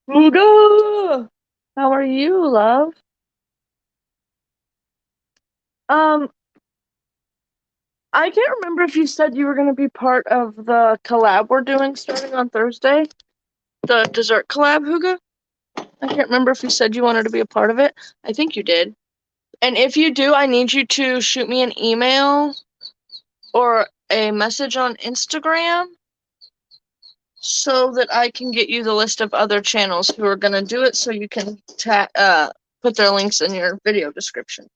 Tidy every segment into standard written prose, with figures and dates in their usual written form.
Muga! How are you, love? Um, I can't remember if you said you were going to be part of the collab we're doing starting on Thursday. The dessert collab, Huga? I can't remember if you said you wanted to be a part of it. I think you did. And if you do, I need you to shoot me an email or a message on Instagram so that I can get you the list of other channels who are going to do it so you can put their links in your video description.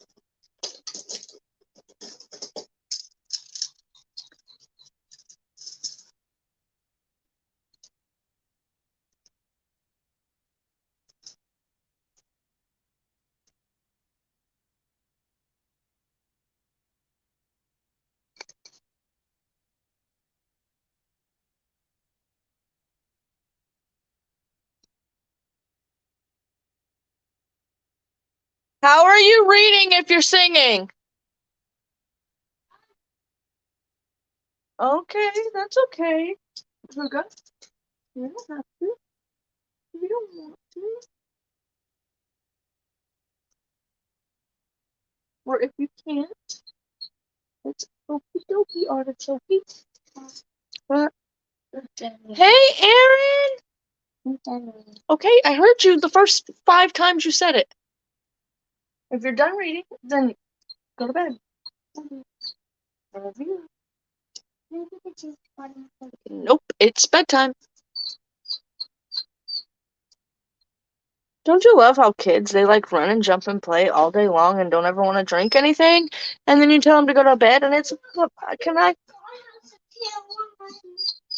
How are you reading if you're singing? Okay, that's okay. Huga, you don't have to. You don't want to. Or if you can't, it's okie dokie, artichoke. What? Hey, Aaron! Okay, I heard you the first 5 times you said it. If you're done reading, then go to bed. Nope, it's bedtime. Don't you love how kids, they like run and jump and play all day long and don't ever want to drink anything? And then you tell them to go to bed and it's, can I?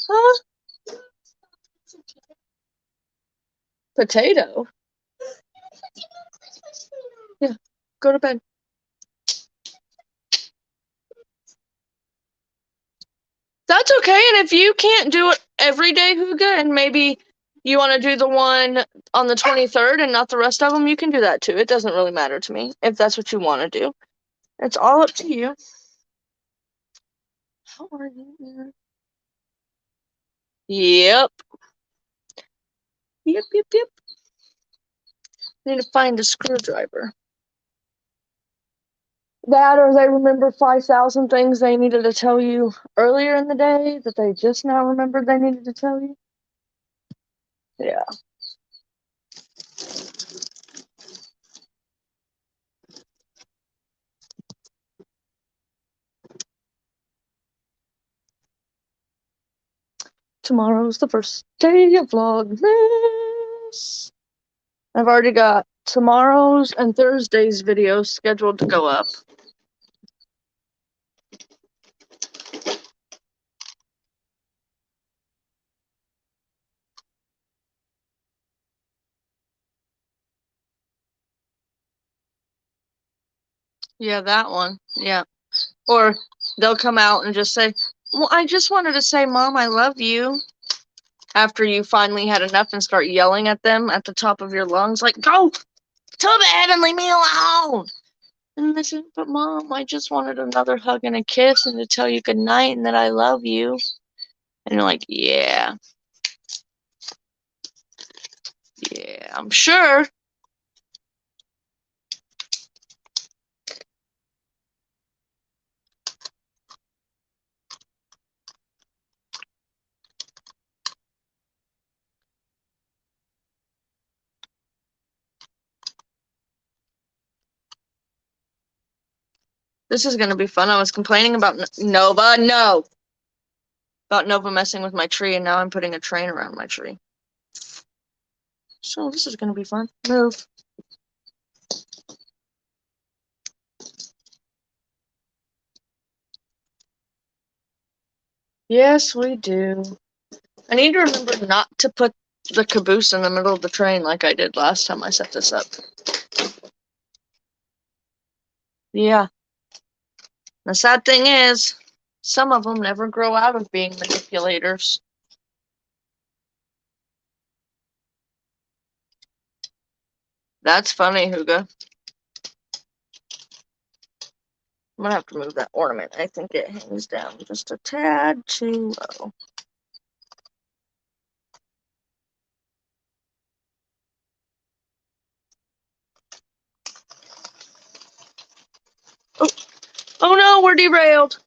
Huh? Potato? Yeah, go to bed. That's okay, and if you can't do it every day, Huga, and maybe you want to do the one on the 23rd and not the rest of them, you can do that too. It doesn't really matter to me if that's what you want to do. It's all up to you. How are you? Yep. Yep, yep, yep. Need to find a screwdriver. That, or they remember 5,000 things they needed to tell you earlier in the day that they just now remembered they needed to tell you. Yeah. Tomorrow's the first day of Vlogmas. I've already got tomorrow's and Thursday's videos scheduled to go up. Yeah, that one. Yeah. Or they'll come out and just say, well, I just wanted to say, Mom, I love you. After you finally had enough and start yelling at them at the top of your lungs, like, go to bed and leave me alone. And they say, but Mom, I just wanted another hug and a kiss and to tell you good night and that I love you. And you're like, yeah, I'm sure. This is gonna be fun. I was complaining about Nova. No! About Nova messing with my tree, and now I'm putting a train around my tree. So this is gonna be fun. Move. Yes, we do. I need to remember not to put the caboose in the middle of the train like I did last time I set this up. Yeah. The sad thing is, some of them never grow out of being manipulators. That's funny, Huga. I'm gonna have to move that ornament. I think it hangs down just a tad too low. Oh, oh no, we're derailed.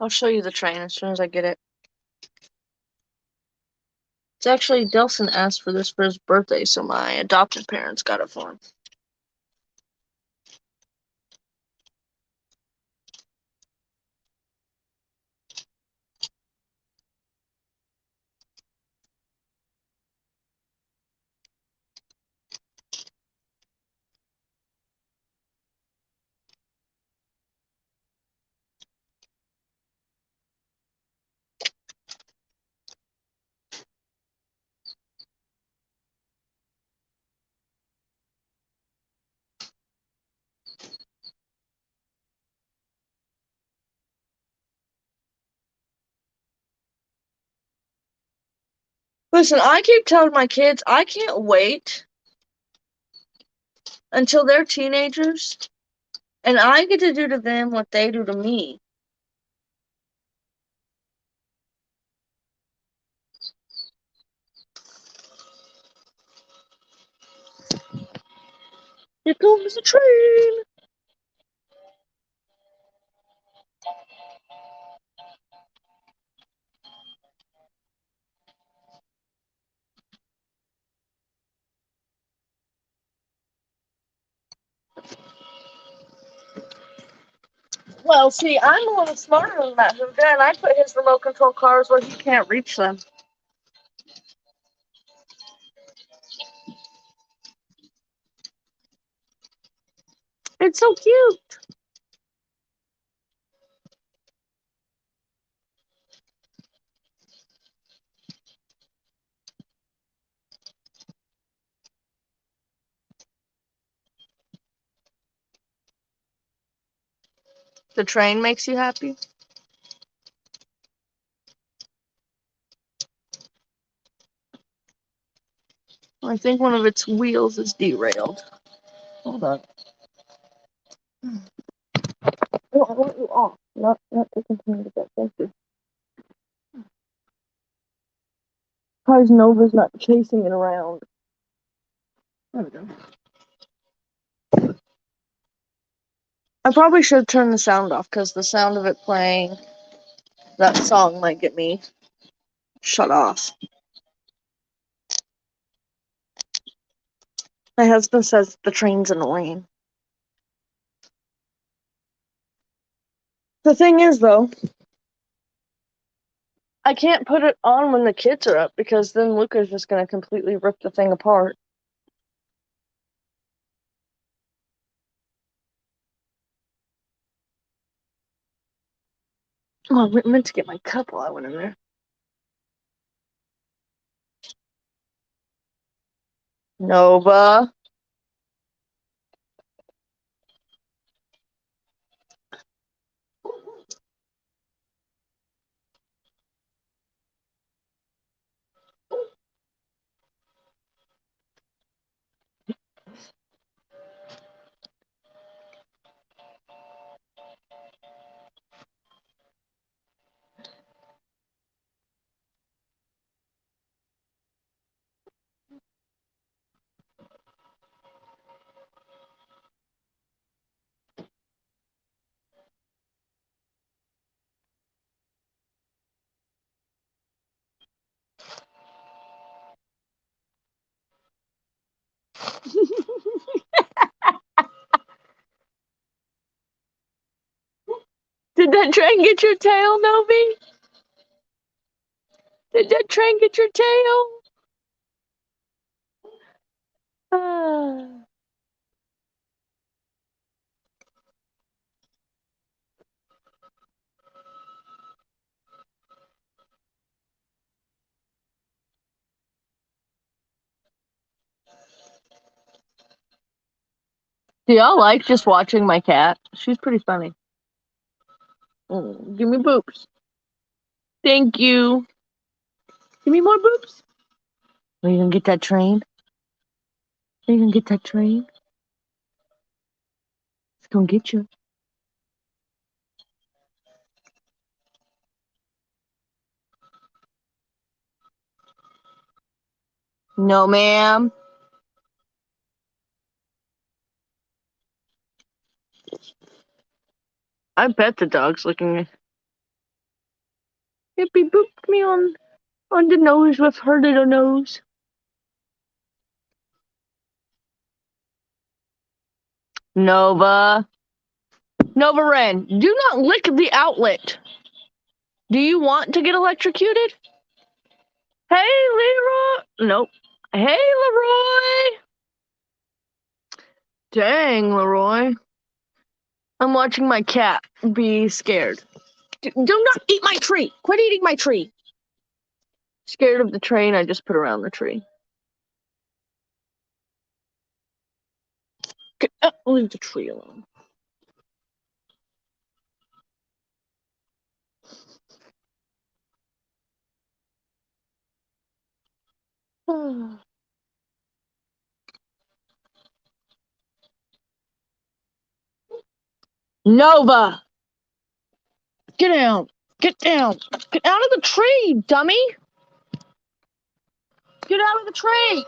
I'll show you the train as soon as I get it. It's actually, Delson asked for this for his birthday, so my adopted parents got it for him. Listen, I keep telling my kids I can't wait until they're teenagers and I get to do to them what they do to me. Here comes the train. Well, see, I'm a little smarter than that, Huda, and I put his remote control cars where he can't reach them. It's so cute. The train makes you happy? I think one of its wheels is derailed. Hold on. No, I want you off, not to continue to get. Thank you. Surprised Nova's not chasing it around. There we go. I probably should turn the sound off because the sound of it playing that song might get me shut off. My husband says the train's annoying. The thing is, though, I can't put it on when the kids are up because then Luca's just going to completely rip the thing apart. Oh, I meant to get my cup while I went in there. Nova. that train get your tail, Novi? Did that train get your tail? Do y'all like just watching my cat? She's pretty funny. Give me boobs. Thank you. Give me more boobs. Are you gonna get that train? Are you gonna get that train? It's gonna get you. No, ma'am. I bet the dog's licking me. Hippy booped me on the nose with her little nose. Nova. Nova Ren, do not lick the outlet. Do you want to get electrocuted? Hey, Leroy. Nope. Hey, Leroy. Dang, Leroy. I'm watching my cat be scared. Do not eat my tree. Quit eating my tree. Scared of the train I just put around the tree. Leave the tree alone. Nova! Get down! Get down! Get out of the tree, dummy! Get out of the tree!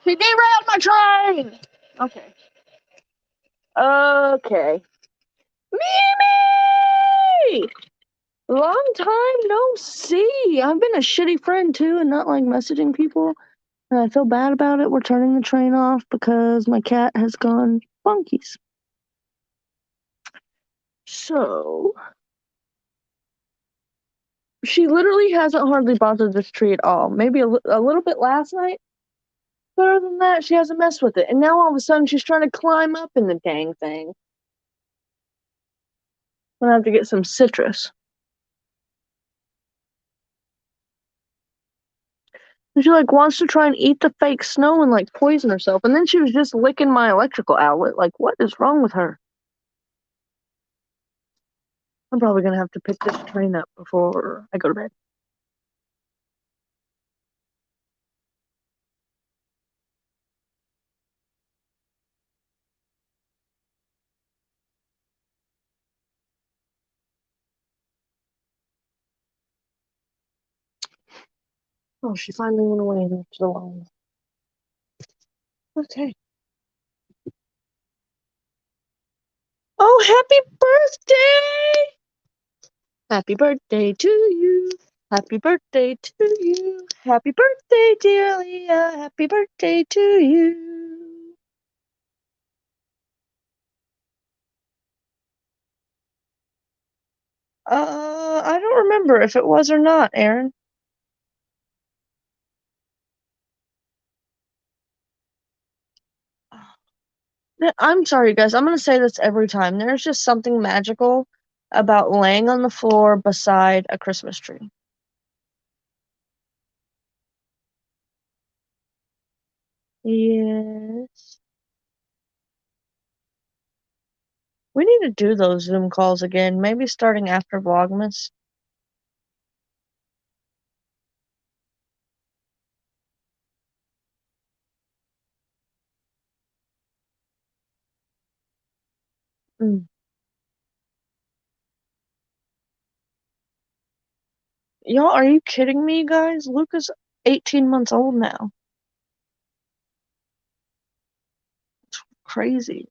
He derailed my train! Okay. Okay. Mimi! Long time no see. I've been a shitty friend too and not like messaging people. And I feel bad about it. We're turning the train off because my cat has gone funkies. So she literally hasn't hardly bothered this tree at all. Maybe a little bit last night. But other than that, she hasn't messed with it. And now all of a sudden she's trying to climb up in the dang thing. I'm gonna have to get some citrus. And she like wants to try and eat the fake snow and like poison herself. And then she was just licking my electrical outlet. Like, what is wrong with her? I'm probably gonna have to pick this train up before I go to bed. Oh, she finally went away into the line. Okay. Oh, happy birthday! Happy birthday to you. Happy birthday to you. Happy birthday, dear Leah. Happy birthday to you. I don't remember if it was or not, Aaron. I'm sorry, you guys. I'm gonna say this every time. There's just something magical about laying on the floor beside a Christmas tree. Yes. We need to do those Zoom calls again, maybe starting after Vlogmas. Y'all, are you kidding me, guys? Luke is 18 months old now. It's crazy.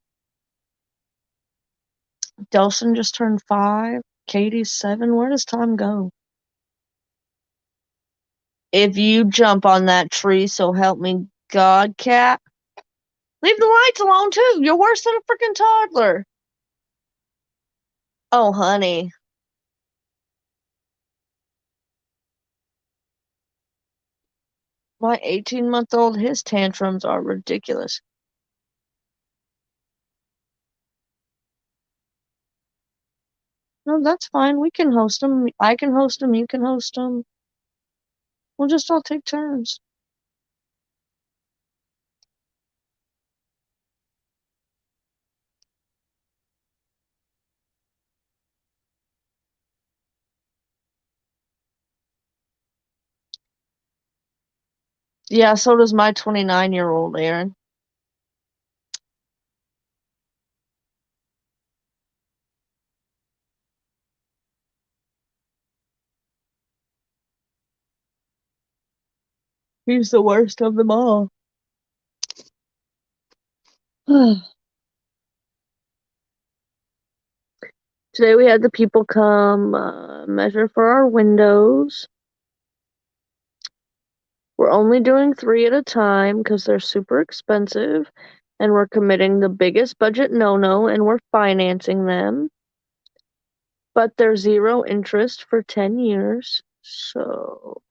Delson just turned 5. Katie's 7. Where does time go? If you jump on that tree, so help me God, cat. Leave the lights alone, too. You're worse than a freaking toddler. Oh, honey. My 18-month-old, his tantrums are ridiculous. No, that's fine. We can host them. I can host them. You can host them. We'll just all take turns. Yeah, so does my 29-year-old, Aaron. He's the worst of them all. Today we had the people come measure for our windows. We're only doing 3 at a time because they're super expensive, and we're committing the biggest budget no-no, and we're financing them. But they're 0 interest for 10 years, so...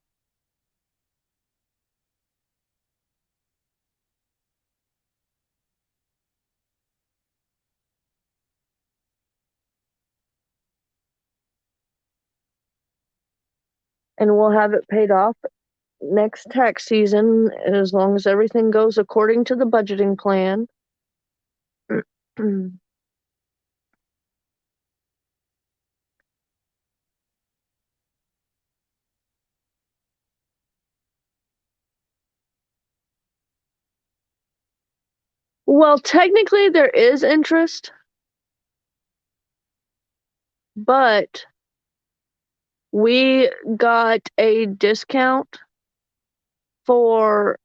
And we'll have it paid off next tax season as long as everything goes according to the budgeting plan. Well, technically there is interest, but we got a discount for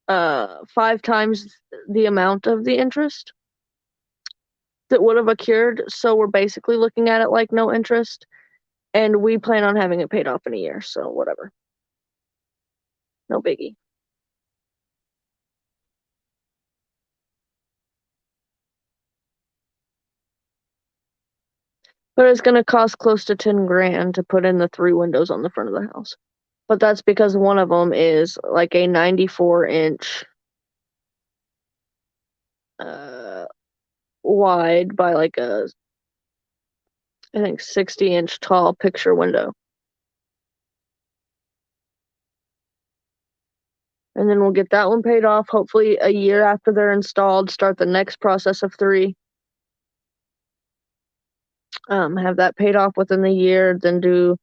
5 times the amount of the interest that would have occurred, so we're basically looking at it like no interest, and we plan on having it paid off in a year, so whatever. No biggie. But it's gonna cost close to 10 grand to put in the 3 windows on the front of the house. But that's because one of them is like a 94-inch wide by like a, I think, 60-inch tall picture window. And then we'll get that one paid off, hopefully a year after they're installed, start the next process of 3. Have that paid off within the year, then do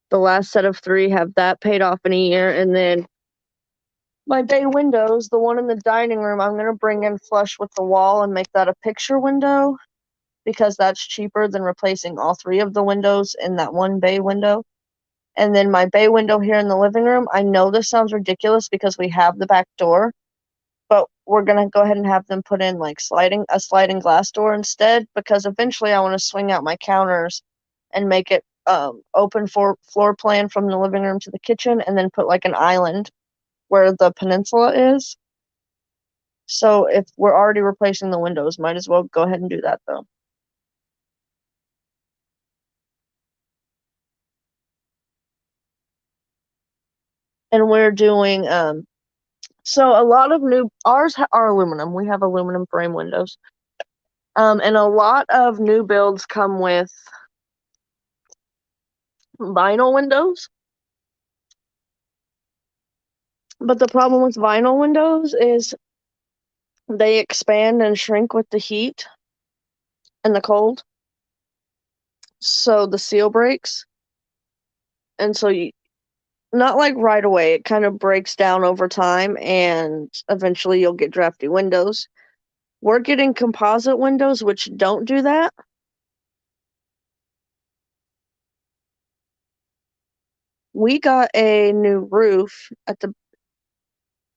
the last set of 3, have that paid off in a year, and then my bay windows, the one in the dining room, I'm gonna bring in flush with the wall and make that a picture window, because that's cheaper than replacing all 3 of the windows in that one bay window. And then my bay window here in the living room, I know this sounds ridiculous because we have the back door, but we're gonna go ahead and have them put in like a sliding glass door instead, because eventually I want to swing out my counters and make it open for floor plan from the living room to the kitchen, and then put like an island where the peninsula is. So if we're already replacing the windows, might as well go ahead and do that though. And we're doing so a lot of ours are aluminum. We have aluminum frame windows. And a lot of new builds come with vinyl windows. But the problem with vinyl windows is they expand and shrink with the heat and the cold. So the seal breaks. And so not like right away, it kind of breaks down over time, and eventually you'll get drafty windows. We're getting composite windows, which don't do that. We got a new roof at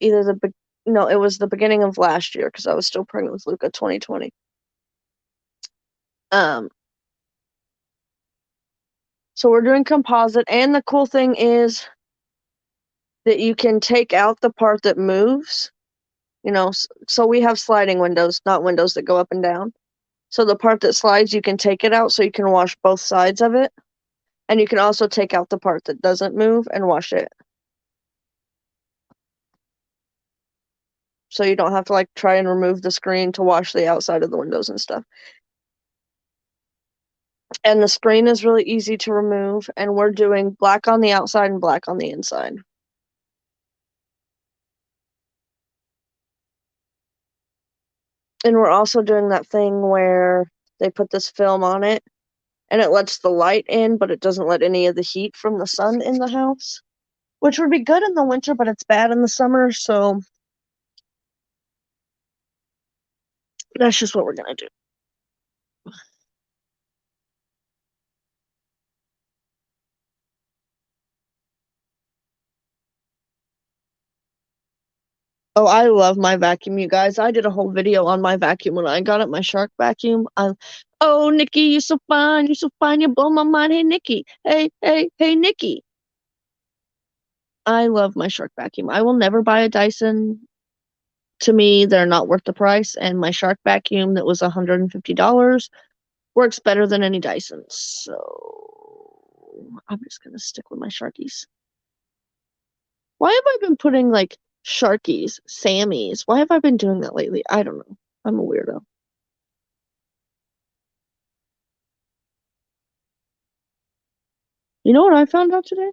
it was the beginning of last year because I was still pregnant with Luca, 2020. So we're doing composite, and the cool thing is that you can take out the part that moves. So we have sliding windows, not windows that go up and down. So the part that slides, you can take it out so you can wash both sides of it. And you can also take out the part that doesn't move and wash it. So you don't have to like try and remove the screen to wash the outside of the windows and stuff. And the screen is really easy to remove, and we're doing black on the outside and black on the inside. And we're also doing that thing where they put this film on it and it lets the light in, but it doesn't let any of the heat from the sun in the house, which would be good in the winter, but it's bad in the summer. So that's just what we're going to do. Oh, I love my vacuum, you guys. I did a whole video on my vacuum when I got it, my Shark vacuum. Oh, Nikki, you're so fine. You're so fine. You blow my mind. Hey, Nikki. Hey, Nikki. I love my Shark vacuum. I will never buy a Dyson. To me, they're not worth the price. And my Shark vacuum that was $150 works better than any Dyson. So I'm just going to stick with my Sharkies. Why have I been putting like Sharkies, Sammys? Why have I been doing that lately? I don't know. I'm a weirdo. You know what I found out today?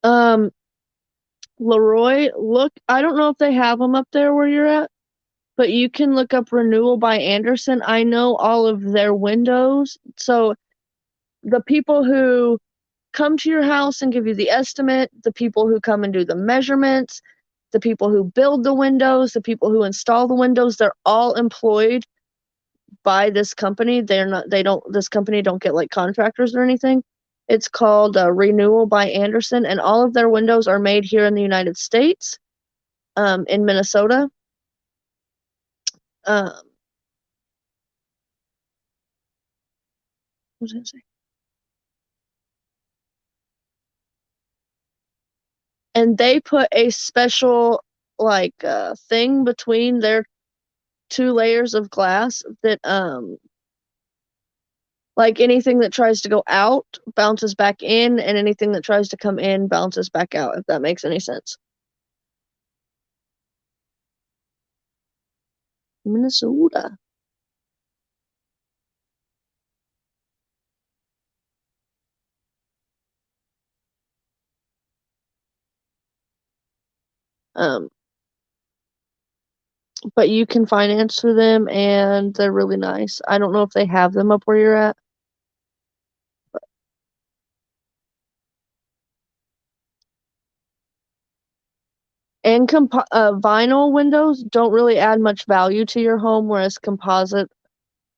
Um, Leroy, look, I don't know if they have them up there where you're at, but you can look up Renewal by Anderson. I know all of their windows. So the people who come to your house and give you the estimate, the people who come and do the measurements, the people who build the windows, the people who install the windows, they're all employed by this company. This company don't get like contractors or anything. It's called Renewal by Anderson, and all of their windows are made here in the United States, in Minnesota. Um, what was I gonna say? And they put a special like thing between their two layers of glass that like anything that tries to go out bounces back in, and anything that tries to come in bounces back out, if that makes any sense. Minnesota. Um, but you can finance through them, and they're really nice. I don't know if they have them up where you're at. And vinyl windows don't really add much value to your home, whereas composite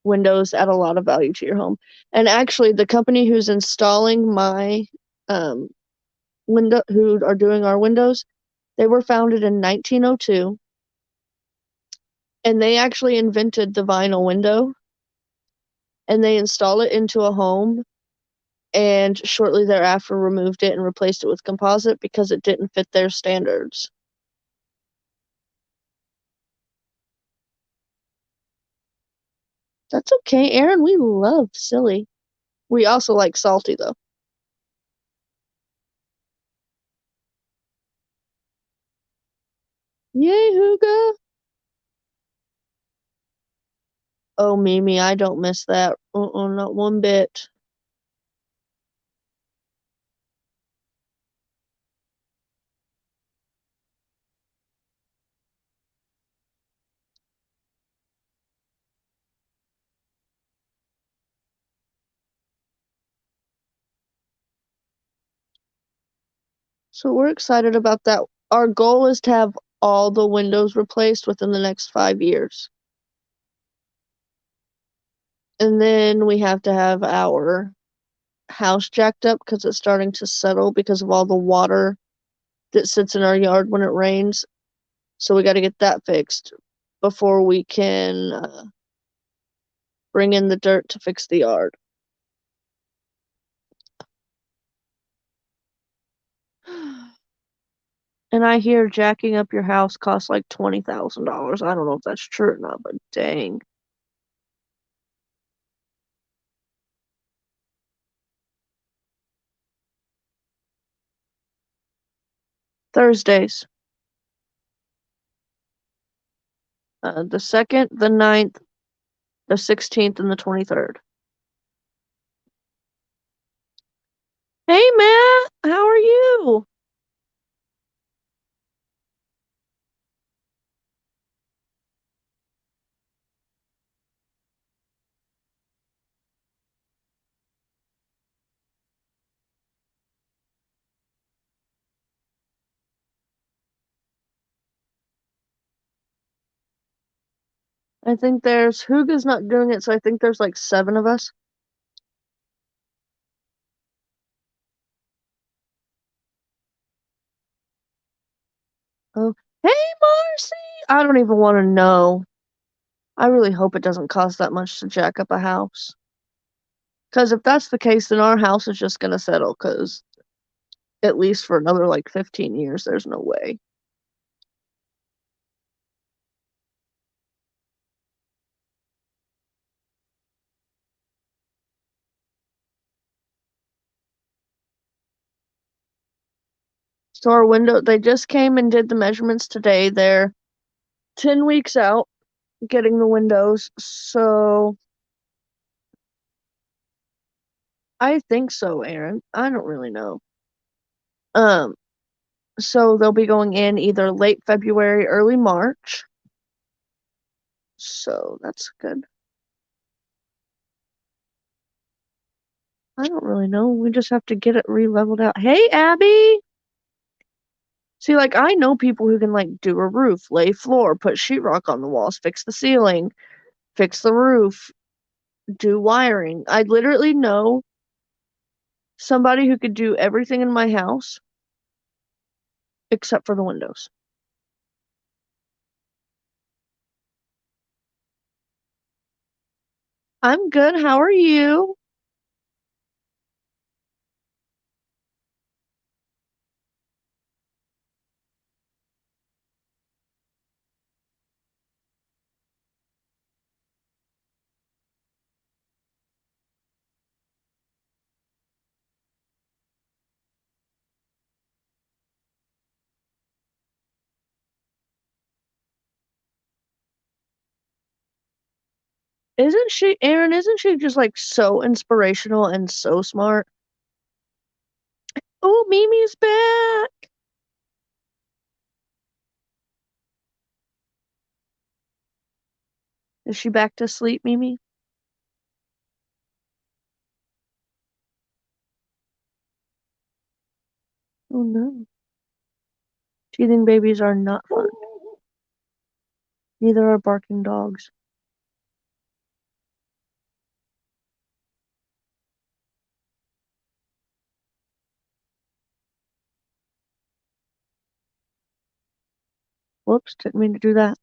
windows add a lot of value to your home. And actually, the company who's installing my um, who are doing our windows, they were founded in 1902, and they actually invented the vinyl window, and they installed it into a home, and shortly thereafter removed it and replaced it with composite because it didn't fit their standards. That's okay, Aaron. We love silly. We also like salty, though. Yay, Hooga! Oh, Mimi, I don't miss that. Not one bit. So we're excited about that. Our goal is to have all the windows replaced within the next 5 years. And then we have to have our house jacked up because it's starting to settle because of all the water that sits in our yard when it rains. So we got to get that fixed before we can bring in the dirt to fix the yard. And I hear jacking up your house costs like $20,000. I don't know if that's true or not, but dang. Thursdays. The 2nd, the 9th, the 16th, and the 23rd. Hey, Matt, how are you? I think there's Huga's not doing it, so I think there's like 7 of us. Oh, hey, Marcy! I don't even want to know. I really hope it doesn't cost that much to jack up a house. Because if that's the case, then our house is just gonna settle, because at least for another like 15 years, there's no way. So our window, they just came and did the measurements today. They're 10 weeks out getting the windows. So I think so, Aaron. I don't really know. Um, so they'll be going in either late February, early March. So that's good. I don't really know. We just have to get it re-leveled out. Hey, Abby! See, like, I know people who can, like, do a roof, lay floor, put sheetrock on the walls, fix the ceiling, fix the roof, do wiring. I literally know somebody who could do everything in my house except for the windows. I'm good. How are you? Isn't she, Erin, isn't she just like so inspirational and so smart? Oh, Mimi's back. Is she back to sleep, Mimi? Oh no. Teething babies are not fun. Neither are barking dogs. Whoops, didn't mean to do that.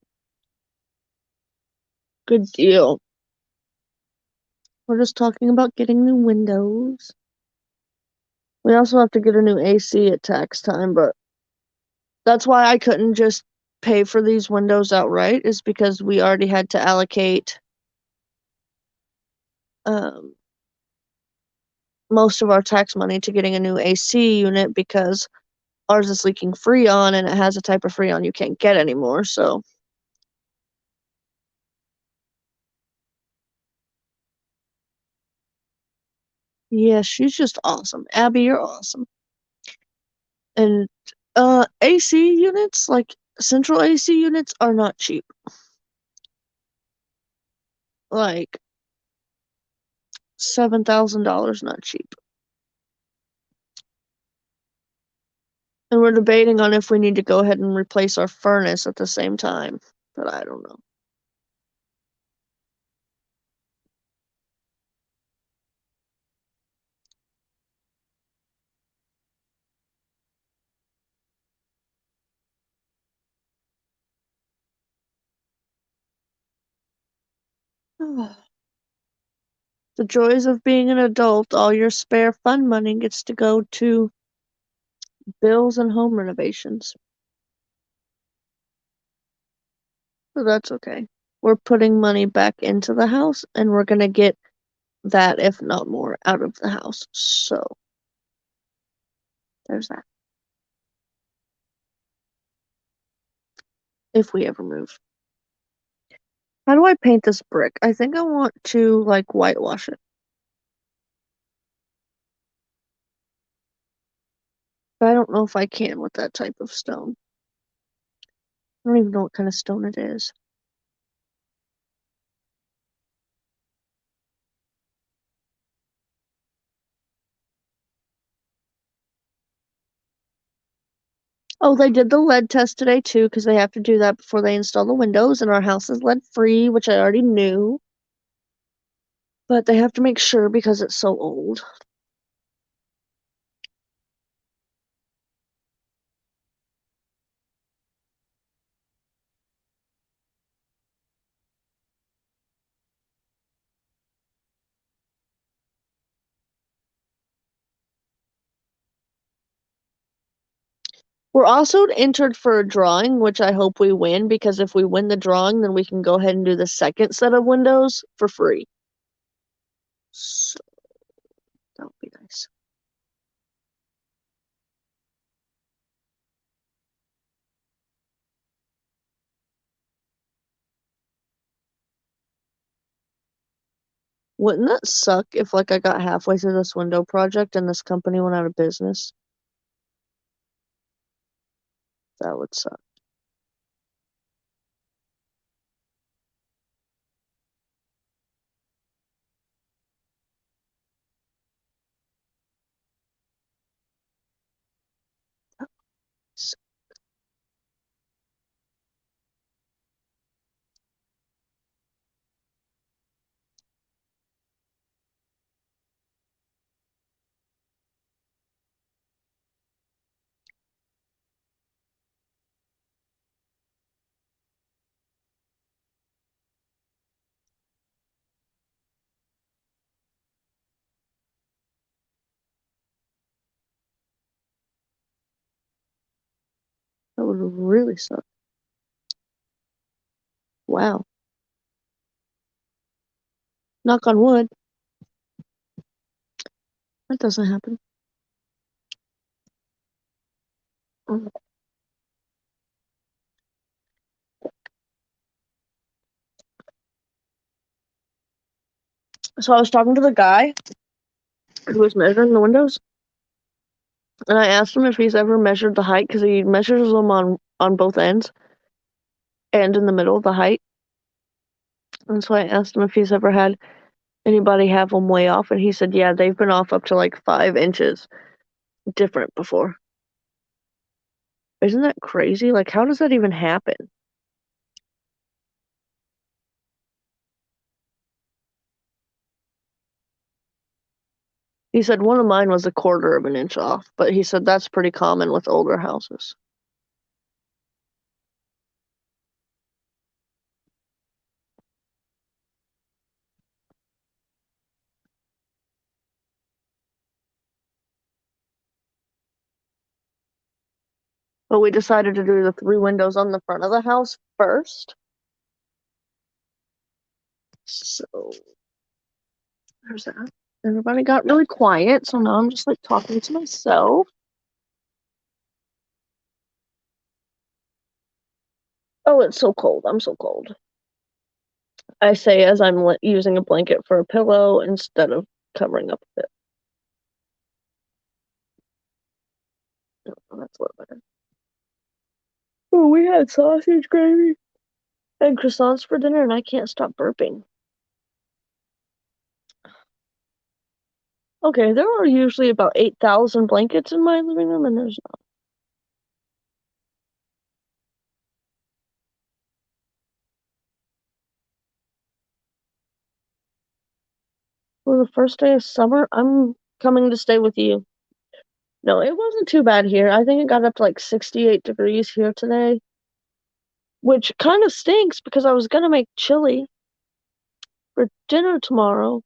Good deal. We're just talking about getting new windows. We also have to get a new AC at tax time, but that's why I couldn't just pay for these windows outright, is because we already had to allocate um, most of our tax money to getting a new AC unit because ours is leaking Freon and it has a type of Freon you can't get anymore. So, yeah, she's just awesome. Abby, you're awesome. And AC units, like central AC units, are not cheap. Like $7,000, not cheap. And we're debating on if we need to go ahead and replace our furnace at the same time. But I don't know. The joys of being an adult, all your spare fun money gets to go to bills and home renovations. but that's okay. We're putting money back into the house, and we're gonna get that, if not more, out of the house. So, there's that. If we ever move. How do I paint this brick? I think I want to, like, whitewash it. But I don't know if I can with that type of stone. I don't even know what kind of stone it is. Oh, they did the lead test today too, because they have to do that before they install the windows, and our house is lead free, which I already knew. But they have to make sure because it's so old. We're also entered for a drawing, which I hope we win, because if we win the drawing, then we can go ahead and do the second set of windows for free. So, that would be nice. Wouldn't that suck if, like, I got halfway through this window project and this company went out of business? That would suck. That would really suck. Wow. Knock on wood. That doesn't happen. Mm. So I was talking to the guy who was measuring the windows, and I asked him if he's ever measured the height, because he measures them on both ends and in the middle of the height. And so I asked him if he's ever had anybody have them way off, and he said, yeah, they've been off up to like 5 inches different before. Isn't that crazy? Like, how does that even happen? He said one of mine was 1/4 of an inch off, but he said that's pretty common with older houses. But we decided to do the 3 windows on the front of the house first. So there's that. Everybody got really quiet, so now I'm just like talking to myself. Oh, it's so cold. I'm so cold. I say as I'm using a blanket for a pillow instead of covering up with it. Oh, that's a little better. Oh, we had sausage gravy and croissants for dinner, and I can't stop burping. Okay, there are usually about 8,000 blankets in my living room, and there's not. For the first day of summer, I'm coming to stay with you. No, it wasn't too bad here. I think it got up to like 68 degrees here today, which kind of stinks because I was gonna make chili for dinner tomorrow.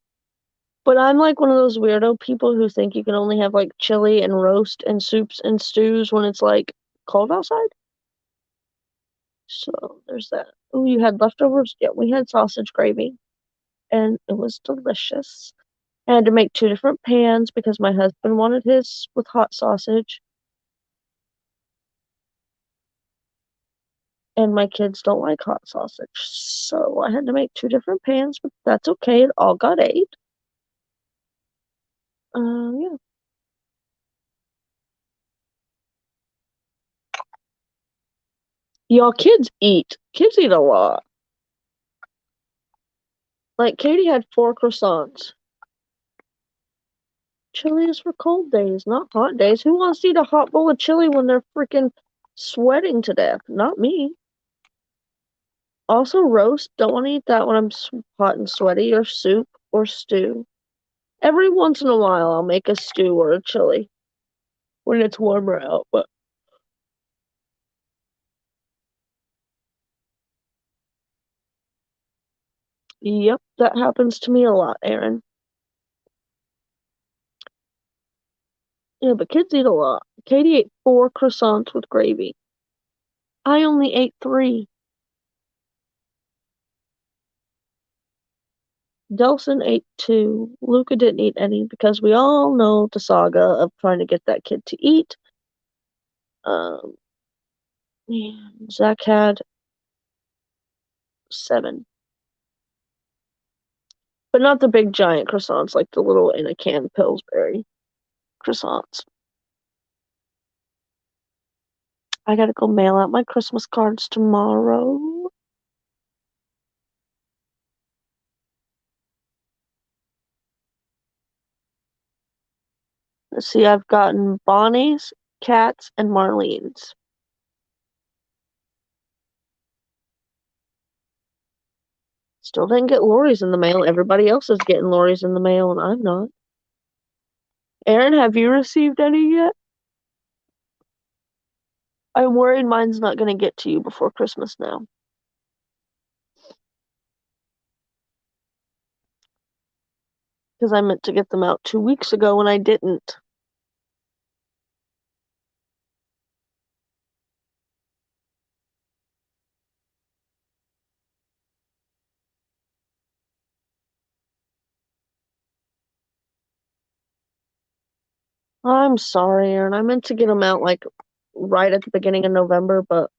But I'm like one of those weirdo people who think you can only have like chili and roast and soups and stews when it's like cold outside. So there's that. Oh, you had leftovers? Yeah, we had sausage gravy, and it was delicious. I had to make two different pans because my husband wanted his with hot sausage, and my kids don't like hot sausage. So I had to make two different pans, but that's okay. It all got ate. Yeah. Y'all kids eat. Kids eat a lot. Like Katie had 4 croissants. Chili is for cold days, not hot days. Who wants to eat a hot bowl of chili when they're freaking sweating to death? Not me. Also, roast. Don't want to eat that when I'm hot and sweaty, or soup, or stew. Every once in a while, I'll make a stew or a chili when it's warmer out, but yep, that happens to me a lot, Aaron. Yeah, but kids eat a lot. Katie ate 4 croissants with gravy. I only ate 3. Delson ate 2. Luca didn't eat any because we all know the saga of trying to get that kid to eat. Um, yeah, Zach had 7. But not the big giant croissants, like the little in a can Pillsbury croissants. I gotta go mail out my Christmas cards tomorrow. Let's see, I've gotten Bonnie's, Kat's, and Marlene's. Still didn't get Lori's in the mail. Everybody else is getting Lori's in the mail, and I'm not. Aaron, have you received any yet? I'm worried mine's not gonna get to you before Christmas now. Because I meant to get them out 2 weeks ago and I didn't. I'm sorry, Aaron. I meant to get them out like right at the beginning of November, but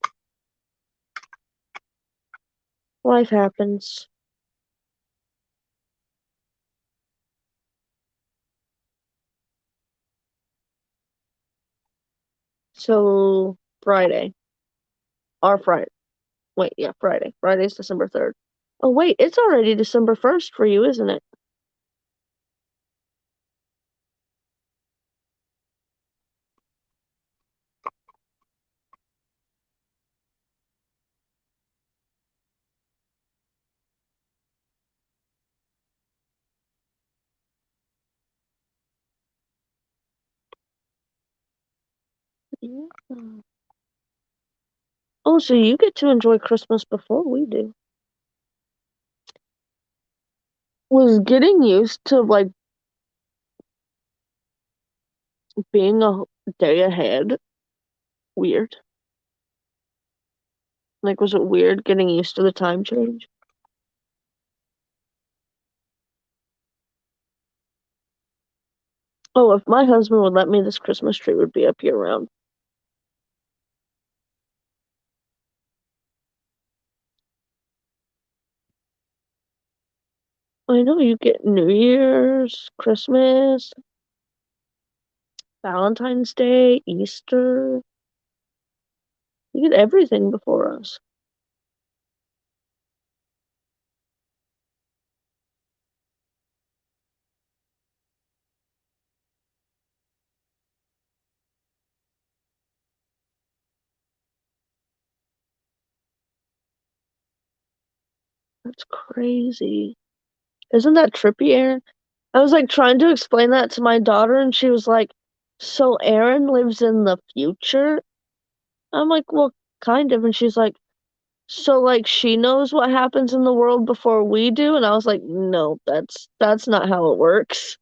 life happens. So, Friday. Our Friday. Wait, yeah, Friday. Friday's December 3rd. Oh, wait, it's already December 1st for you, isn't it? Yeah. Oh, so you get to enjoy Christmas before we do. Was getting used to like being a day ahead weird? Like, was it weird getting used to the time change? Oh, if my husband would let me, this Christmas tree would be up year round. I know you get New Year's, Christmas, Valentine's Day, Easter. You get everything before us. That's crazy. Isn't that trippy, Aaron? I was like trying to explain that to my daughter, and she was like, "So Aaron lives in the future?" I'm like, "Well, kind of." And she's like, "So like she knows what happens in the world before we do?" And I was like, "No, that's not how it works."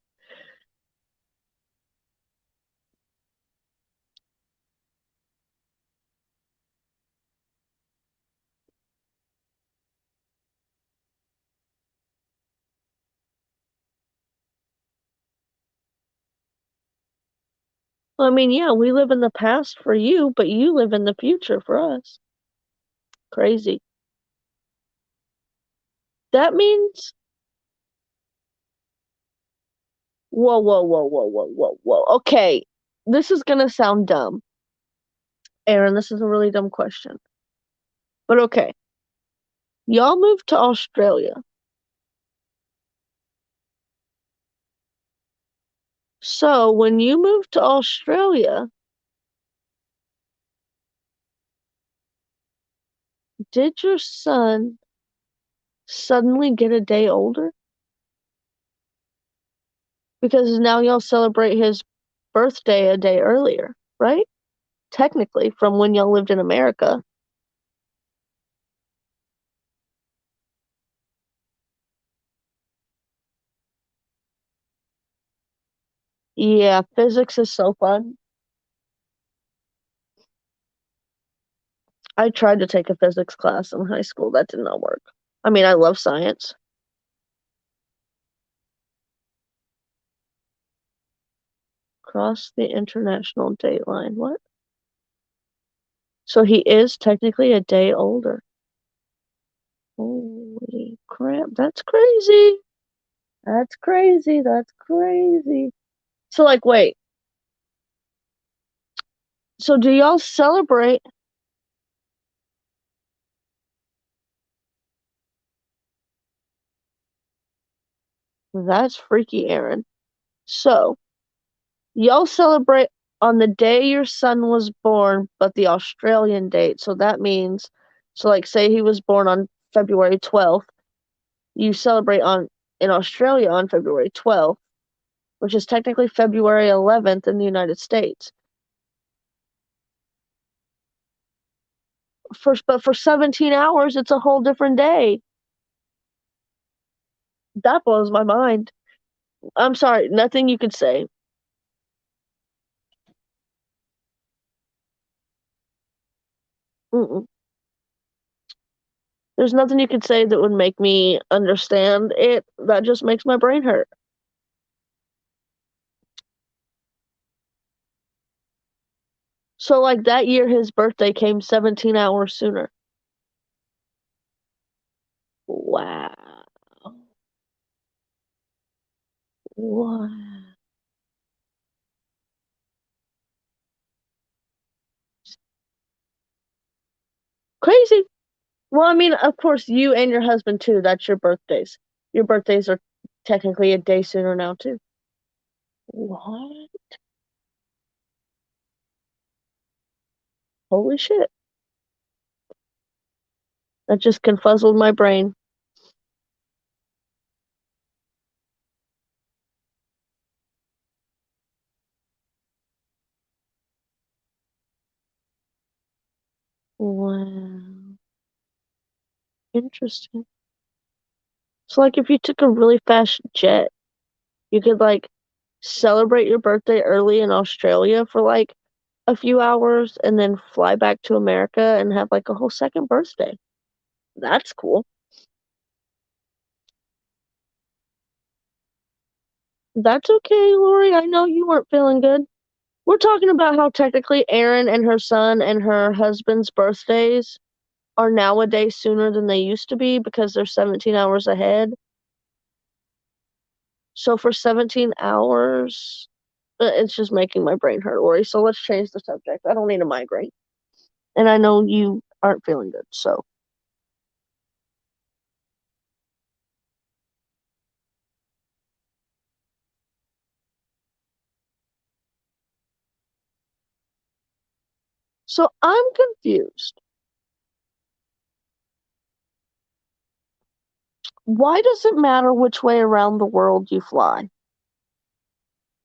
I mean, yeah, we live in the past for you, but you live in the future for us. Crazy. That means, whoa, whoa, whoa, whoa, whoa, whoa, whoa. Okay, this is gonna sound dumb. Aaron, this is a really dumb question. But okay, y'all moved to Australia. So when you moved to Australia, did your son suddenly get a day older? Because now y'all celebrate his birthday a day earlier, right? Technically, from when y'all lived in America. Yeah, physics is so fun. I tried to take a physics class in high school. That did not work. I mean, I love science. Cross the international date line. What? So he is technically a day older. Holy crap, that's crazy. That's crazy. That's crazy. So, like, wait. So, do y'all celebrate? That's freaky, Aaron. So, y'all celebrate on the day your son was born, but the Australian date. So that means, so like, say he was born on February 12th, you celebrate on in Australia on February 12th, which is technically February 11th in the United States. But for 17 hours, it's a whole different day. That blows my mind. I'm sorry, nothing you could say. Mm-mm. There's nothing you could say that would make me understand it. That just makes my brain hurt. So, like that year, his birthday came 17 hours sooner. Wow. Wow. Crazy. Well, I mean, of course, you and your husband too. That's your birthdays. Your birthdays are technically a day sooner now too. What? Holy shit. That just confuzzled my brain. Wow. Interesting. So, like, if you took a really fast jet, you could, like, celebrate your birthday early in Australia for, like, a few hours and then fly back to America and have, like, a whole second birthday. That's cool. That's okay, Lori. I know you weren't feeling good. We're talking about how technically Erin and her son and her husband's birthdays are now a day sooner than they used to be because they're 17 hours ahead. So for 17 hours, it's just making my brain hurt, Lori. So let's change the subject. I don't need a migraine. And I know you aren't feeling good. So I'm confused. Why does it matter which way around the world you fly?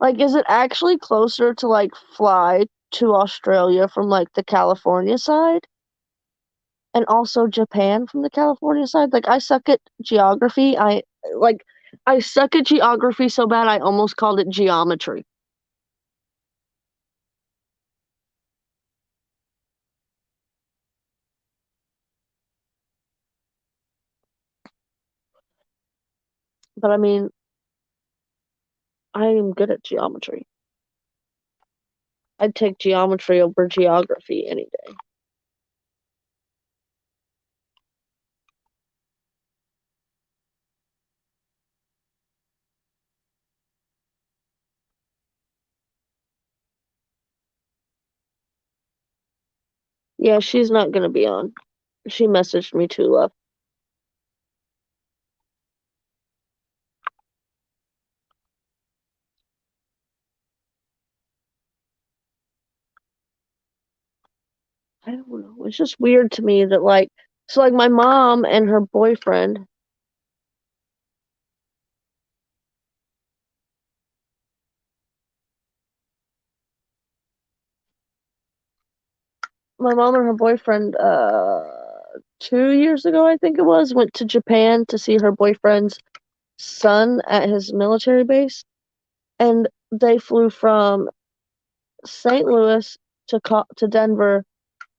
Like, is it actually closer to like fly to Australia from like the California side and also Japan from the California side? Like, I suck at geography. Like I suck at geography so bad I almost called it geometry. But I mean, I am good at geometry. I'd take geometry over geography any day. Yeah, she's not gonna be on. She messaged me too, love. I don't know. It's just weird to me that like my mom and her boyfriend. My mom and her boyfriend 2 years ago, I think it was, went to Japan to see her boyfriend's son at his military base, and they flew from St. Louis to Denver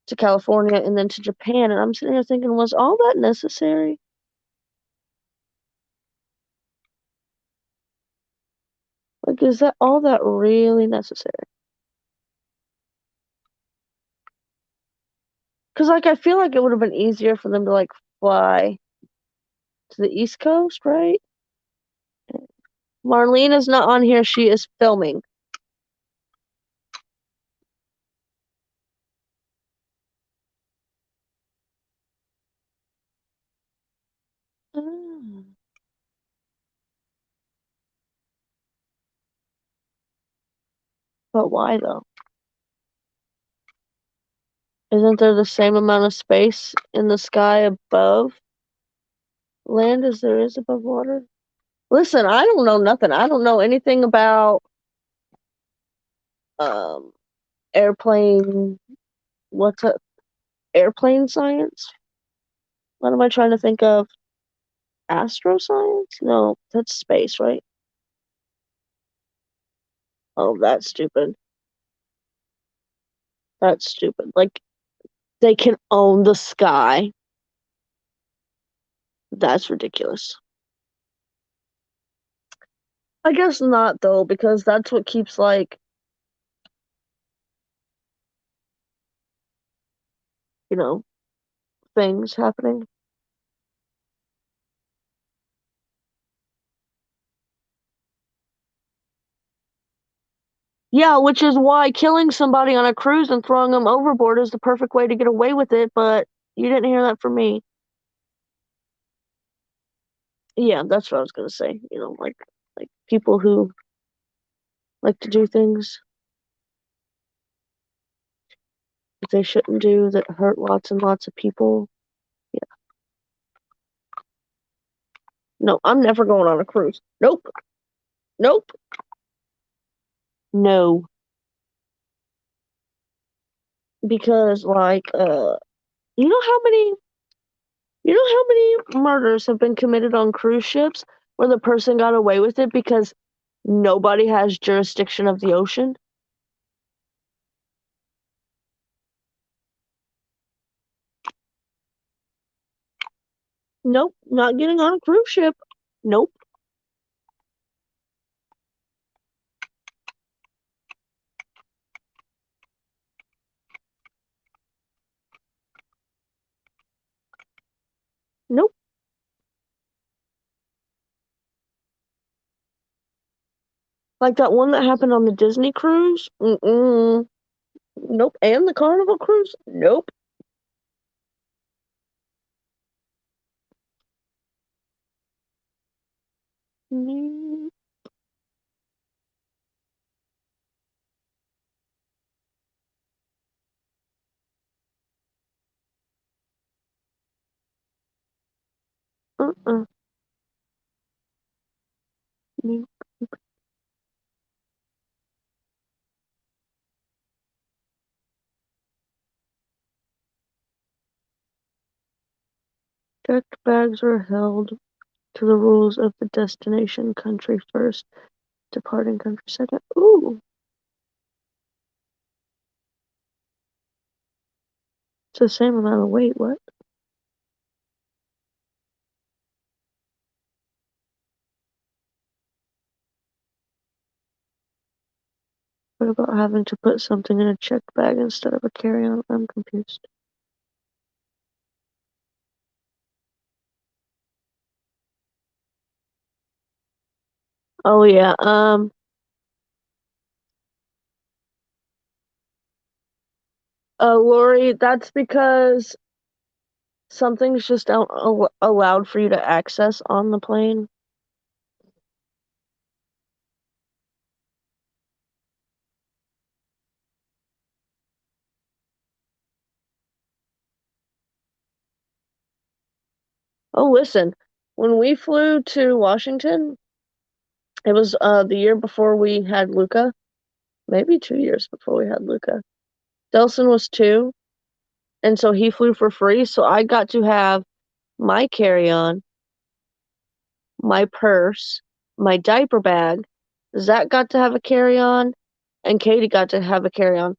to California and then to Japan, and I'm sitting here thinking, was all that necessary? Like, is that all that really necessary? Because like I feel like it would have been easier for them to like fly to the East Coast, right? Marlene is not on here. She is filming. Ah. But why though? Isn't there the same amount of space in the sky above land as there is above water? Listen, I don't know nothing. I don't know anything about um airplane what's it? Airplane science? What am I trying to think of? Astroscience? No, that's space, right? Oh, that's stupid. That's stupid. Like they can own the sky. That's ridiculous. I guess not though, because that's what keeps like, you know, things happening. Yeah, which is why killing somebody on a cruise and throwing them overboard is the perfect way to get away with it, but you didn't hear that from me. Yeah, that's what I was gonna say. Like people who like to do things that they shouldn't do that hurt lots and lots of people. Yeah. No, I'm never going on a cruise. Nope. Nope. No. Because you know how many you know how many murders have been committed on cruise ships where the person got away with it because nobody has jurisdiction of the ocean? Nope, not getting on a cruise ship. Nope, nope. Like that one that happened on the Disney cruise? Mm-mm. Nope. And the Carnival cruise? Nope. Mm, uh-uh. Nope. Checked bags are held to the rules of the destination country first, departing country second. Ooh, it's the same amount of weight. What? What about having to put something in a checked bag instead of a carry-on? I'm confused. Oh yeah, Lori, that's because something's just out allowed for you to access on the plane. Oh, listen, when we flew to Washington, it was the year before we had Luca, maybe 2 years before we had Luca. Delson was 2, and so he flew for free, so I got to have my carry-on, my purse, my diaper bag. Zach got to have a carry-on, and Katie got to have a carry-on.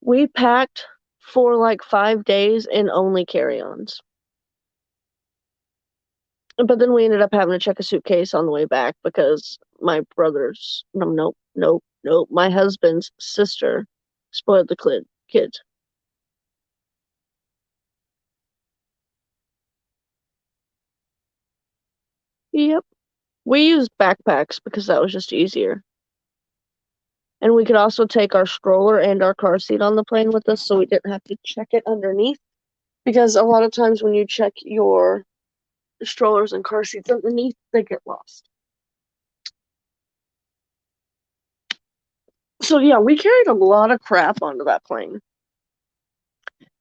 We packed for like 5 days in only carry-ons. But then we ended up having to check a suitcase on the way back because my brother's nope, my husband's sister spoiled the kids. Yep. We used backpacks because that was just easier. And we could also take our stroller and our car seat on the plane with us so we didn't have to check it underneath. Because a lot of times when you check your strollers and car seats underneath, they get lost. So yeah, we carried a lot of crap onto that plane.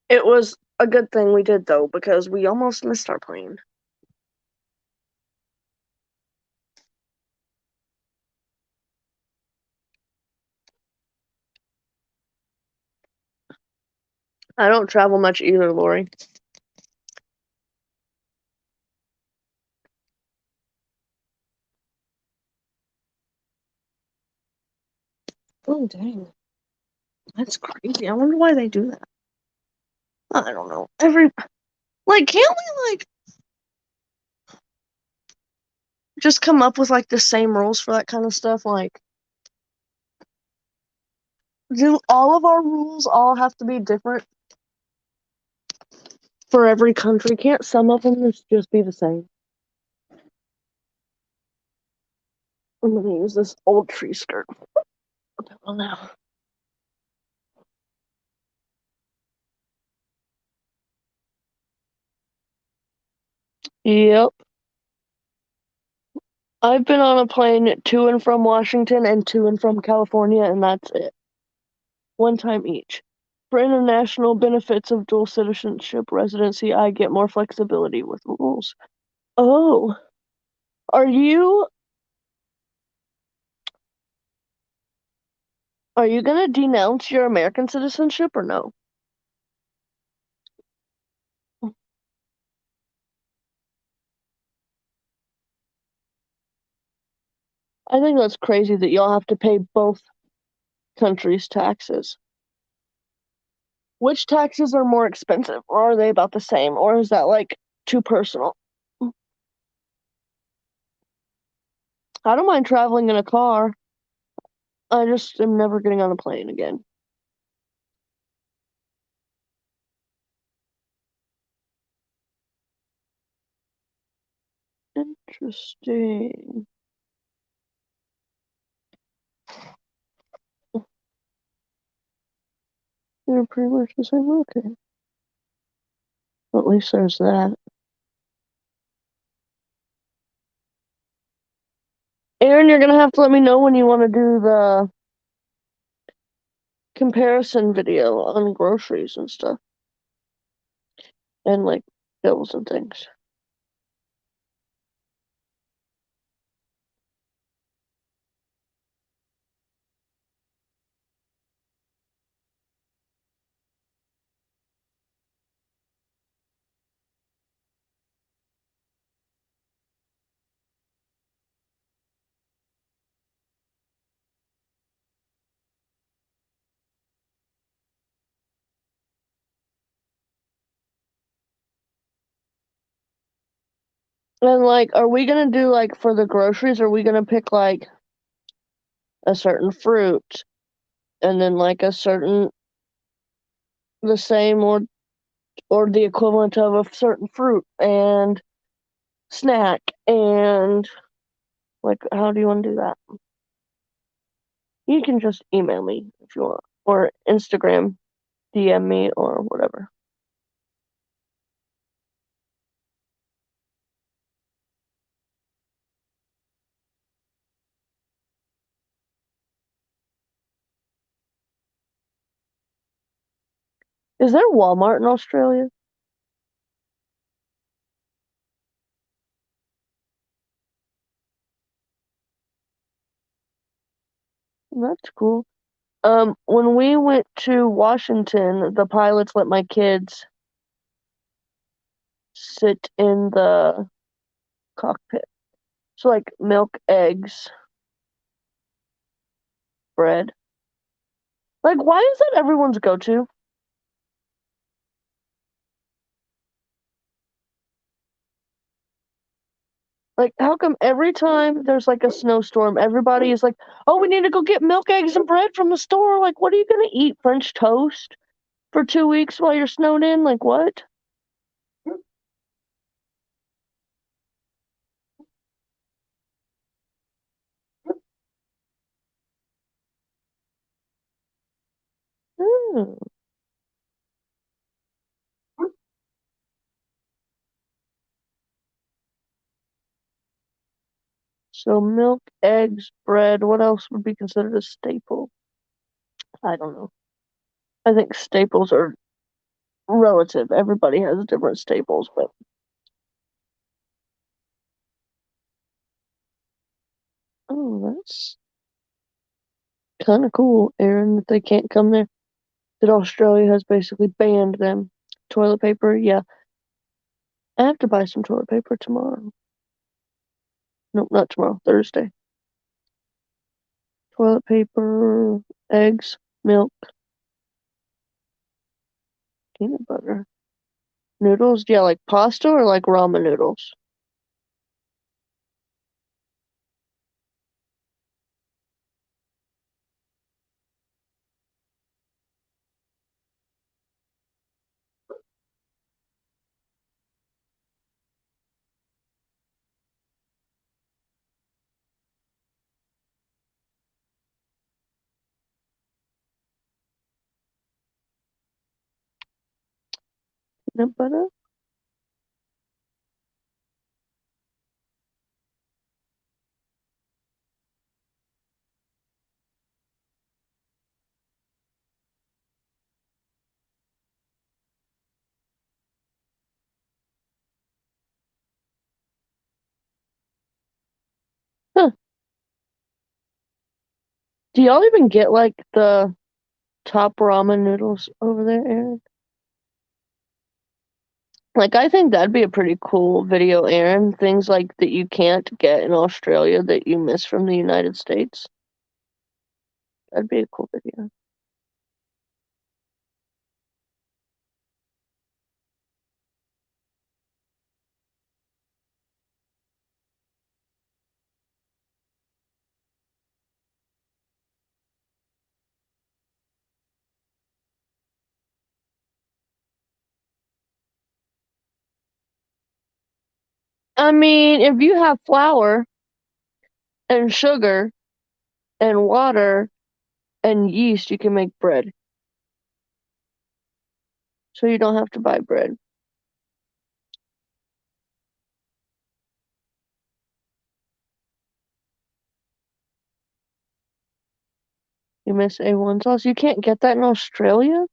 It was a good thing we did though, because we almost missed our plane. I don't travel much either, Lori. Oh dang. That's crazy. I wonder why they do that. I don't know. Can't we just come up with like the same rules for that kind of stuff? Like, do all of our rules all have to be different for every country? Can't some of them just be the same? I'm gonna use this old tree skirt. Oh no. Yep. I've been on a plane to and from Washington and to and from California, and that's it. One time each. For international benefits of dual citizenship residency, I get more flexibility with rules. Oh, are you are you gonna denounce your American citizenship or no? I think that's crazy that y'all have to pay both countries' taxes. Which taxes are more expensive, or are they about the same, or is that like too personal? I don't mind traveling in a car. I just am never getting on a plane again. Interesting. They're pretty much the same. Okay. Well, at least there's that. Aaron, you're gonna have to let me know when you want to do the comparison video on groceries and stuff, and like bills and things. And like, are we gonna do like for the groceries? Are we gonna pick like a certain fruit, and then like a certain the same or the equivalent of a certain fruit and snack and like how do you want to do that? You can just email me if you want or Instagram DM me or whatever. Is there Walmart in Australia? That's cool. When we went to Washington, the pilots let my kids sit in the cockpit. So like milk, eggs, bread. Like why is that everyone's go-to? Like how come every time there's like a snowstorm, everybody is like, "Oh, we need to go get milk, eggs, and bread from the store." Like, what are you gonna eat? French toast for 2 weeks while you're snowed in? Like what? Hmm. So milk, eggs, bread. What else would be considered a staple? I don't know. I think staples are relative. Everybody has different staples, but oh, that's kind of cool, Aaron, that they can't come there. That Australia has basically banned them. Toilet paper, yeah. I have to buy some toilet paper tomorrow. Nope, not tomorrow, Thursday. Toilet paper, eggs, milk, peanut butter. Noodles, yeah, like pasta or like ramen noodles. Peanut butter? Huh. Do y'all even get like the top ramen noodles over there, Aaron? Like, I think that'd be a pretty cool video, Aaron. Things like that you can't get in Australia that you miss from the United States. That'd be a cool video. I mean, if you have flour and sugar and water and yeast, you can make bread. So you don't have to buy bread. You miss A1 sauce. You can't get that in Australia?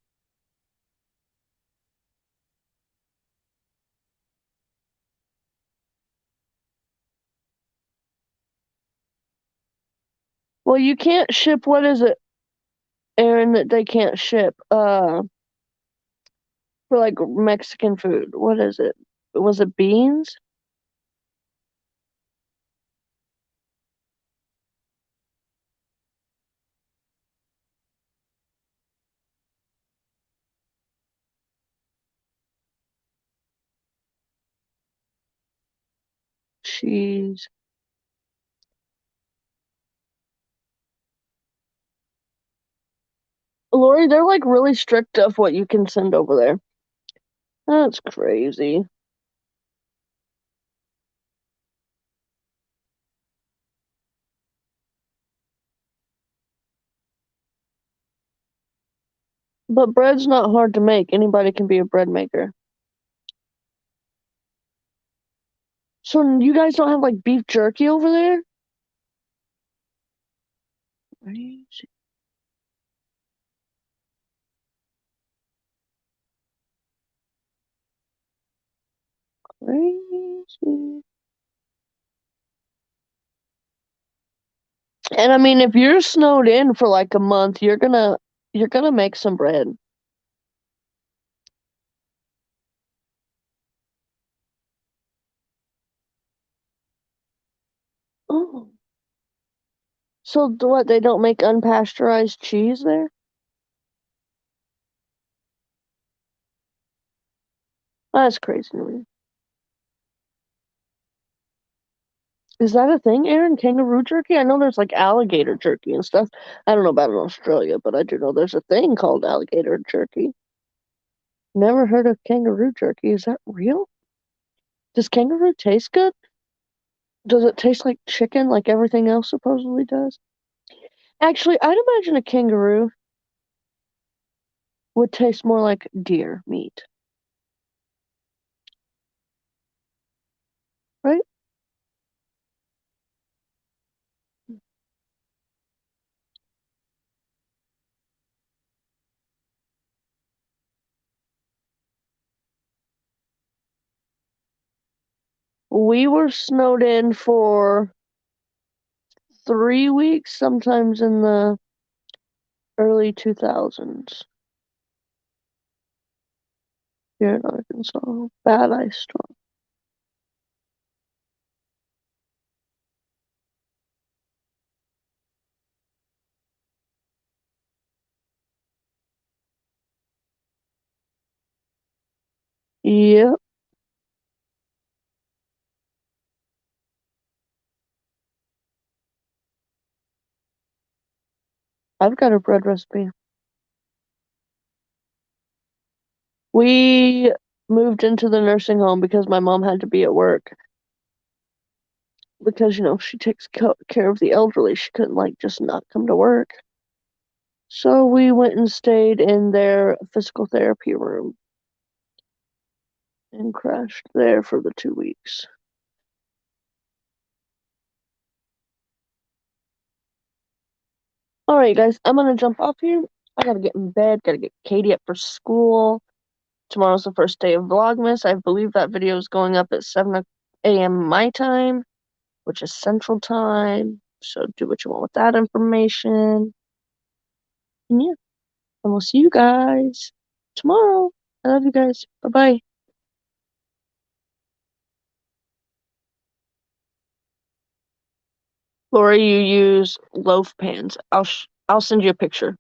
Well, you can't ship, what is it, Aaron, that they can't ship? For like Mexican food. What is it? Was it beans? Cheese. Lori, they're like really strict of what you can send over there. That's crazy. But bread's not hard to make. Anybody can be a bread maker. So you guys don't have like beef jerky over there? Crazy. Crazy. And I mean, if you're snowed in for like a month, you're gonna make some bread. Oh. So what, they don't make unpasteurized cheese there? That's crazy to me. Is that a thing, Aaron? Kangaroo jerky? I know there's like alligator jerky and stuff. I don't know about in Australia, but I do know there's a thing called alligator jerky. Never heard of kangaroo jerky. Is that real? Does kangaroo taste good? Does it taste like chicken like everything else supposedly does? Actually, I'd imagine a kangaroo would taste more like deer meat, right? We were snowed in for 3 weeks, sometimes in the early 2000s here in Arkansas. Bad ice storm. Yep, I've got a bread recipe. We moved into the nursing home because my mom had to be at work because, she takes care of the elderly. She couldn't, like, just not come to work. So we went and stayed in their physical therapy room and crashed there for the 2 weeks. All right, guys, I'm gonna jump off here. I gotta get in bed, gotta get Katie up for school. Tomorrow's the first day of Vlogmas. I believe that video is going up at 7 a.m. my time, which is Central Time. So do what you want with that information. And yeah, and we'll see you guys tomorrow. I love you guys. Bye bye. Laura, you use loaf pans. I'll send you a picture.